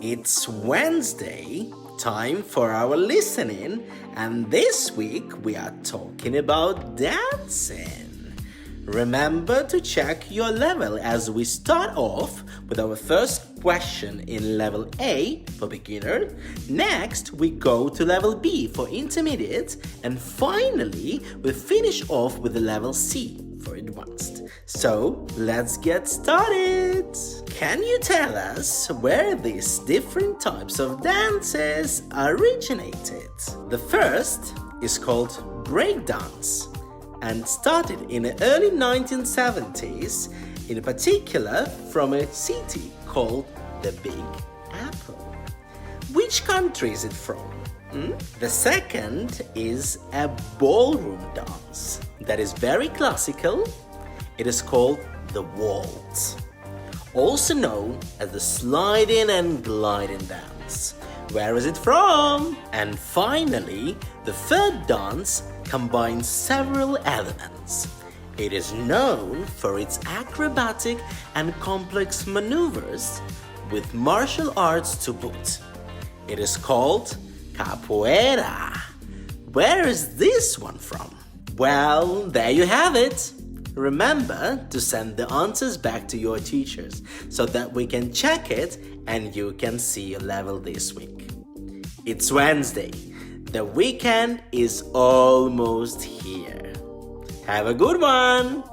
It's Wednesday, time for our listening, and this week we are talking about dancing. Remember to check your level as we start off with our first question in level A for beginner. Next, we go to level B for intermediate, and finally, we finish off with the level C for advanced. So, let's get started! Can you tell us where these different types of dances originated? The first is called breakdance and started in the early 1970s, in particular from a city called the Big Apple. Which country is it from? The second is a ballroom dance that is very classical. It is called the waltz, also known as the sliding and gliding dance. Where is it from? And finally, the third dance combines several elements. It is known for its acrobatic and complex maneuvers with martial arts to boot. It is called capoeira. Where is this one from? Well, there you have it. Remember to send the answers back to your teachers so that we can check it and you can see your level this week. It's Wednesday. The weekend is almost here. Have a good one!